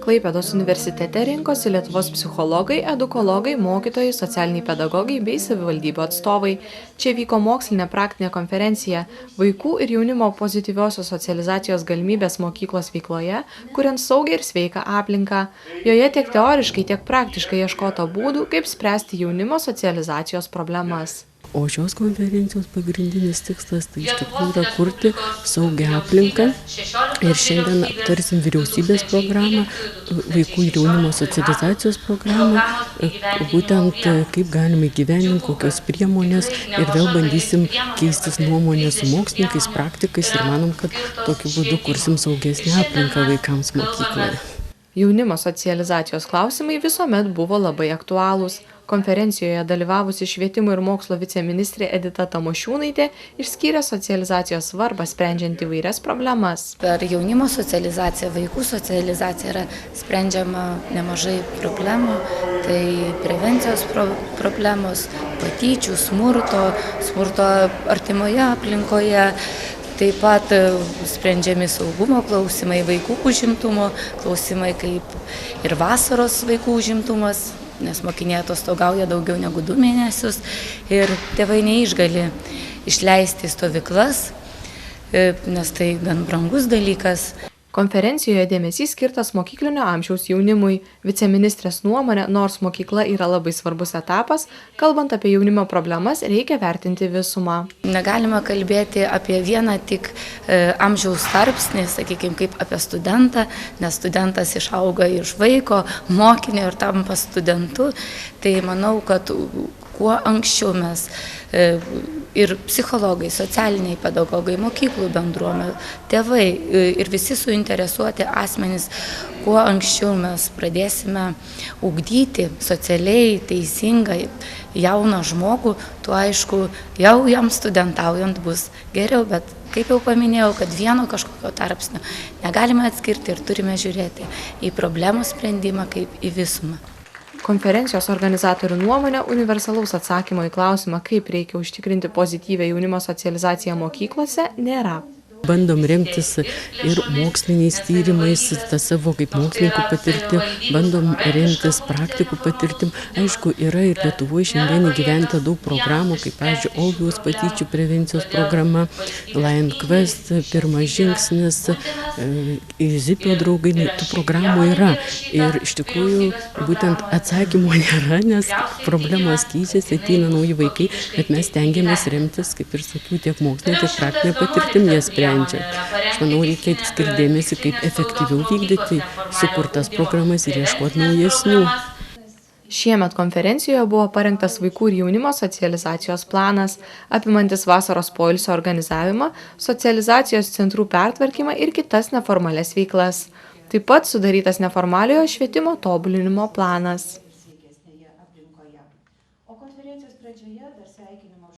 Klaipėdos universitete rinkosi Lietuvos psichologai, edukologai, mokytojai, socialiniai pedagogai bei savivaldybių atstovai. Čia vyko mokslinė praktinė konferencija Vaikų ir jaunimo pozityviosios socializacijos galimybės mokyklos veikloje, kuriant saugią ir sveiką aplinką. Joje tiek teoriškai, tiek praktiškai ieškota būdų, kaip spręsti jaunimo socializacijos problemas. O šios konferencijos pagrindinis tikslas tai iš tikrųjų yra kurti saugią aplinką ir šiandien aptarsim vyriausybės programą, vaikų ir jaunimo socializacijos programą, būtent kaip galime įgyvendinti, kokios priemonės ir vėl bandysim keistis nuomonės su mokslininkais, praktikais ir manom, kad tokiu būdu kursim saugesnę aplinką vaikams mokykloje. Jaunimo socializacijos klausimai visuomet buvo labai aktualūs. Konferencijoje dalyvavusi švietimo ir mokslo viceministrė Edita Tamošiūnaitė išskyrė socializacijos svarbą sprendžiant įvairias problemas. Per jaunimo socializaciją, vaikų socializaciją yra sprendžiama nemažai problemų, tai prevencijos problemos, patyčių, smurto artimoje aplinkoje. Taip pat sprendžiami saugumo klausimai, vaikų užimtumo klausimai, kaip ir vasaros vaikų užimtumas, nes mokiniai atostogauja daugiau negu 2 mėnesius ir tėvai neišgali išleisti stovyklas, nes tai gan brangus dalykas. Konferencijoje dėmesys skirtas mokyklinio amžiaus jaunimui. Viceministrės nuomonė, nors mokykla yra labai svarbus etapas, kalbant apie jaunimo problemas, reikia vertinti visumą. Negalima kalbėti apie vieną tik amžiaus tarpsnį, sakykime, kaip apie studentą, nes studentas išauga iš vaiko, mokinio ir tampa studentu. Tai manau, kad kuo anksčiau mes ir psichologai, socialiniai pedagogai, mokyklų bendruomenė, tėvai ir visi suinteresuoti asmenys, kuo anksčiau mes pradėsime ugdyti socialiai teisingą jauną žmogų, tuo aišku, jau jam studentaujant bus geriau, bet kaip jau paminėjau, kad vieno kažkokio tarpsnio negalime atskirti ir turime žiūrėti į problemų sprendimą kaip į visumą. Konferencijos organizatorių nuomonė universalaus atsakymo į klausimą, kaip reikia užtikrinti pozityvią jaunimo socializaciją mokyklose, nėra. Bandom remtis ir moksliniais tyrimais, tą savo kaip mokslininkų patirtį, bandom remtis praktikų patirtim. Aišku, yra ir Lietuvoje šiandien įgyventa daug programų, kaip, pavyzdžiui, Olbijos patyčių prevencijos programa, Lion Quest, Pirmas žingsnis, Zipio draugai, tų programų yra. Ir iš tikrųjų, būtent atsakymo nėra, nes problemos keičiasi, ateina nauji vaikai, bet mes stengiamės remtis, kaip ir sakiau, tiek mokslinė, tiek praktinė patirtim jas sprendžia. Aš manau, reikia skirti dėmesį, kaip efektyviau vykdyti sukurtas programas ir ieškoti naujesnių. Šiemet konferencijoje buvo parengtas vaikų ir jaunimo socializacijos planas, apimantis vasaros poilsio organizavimą, socializacijos centrų pertvarkymą ir kitas neformalias veiklas. Taip pat sudarytas neformaliojo švietimo tobulinimo planas. O konferencijos pradžioje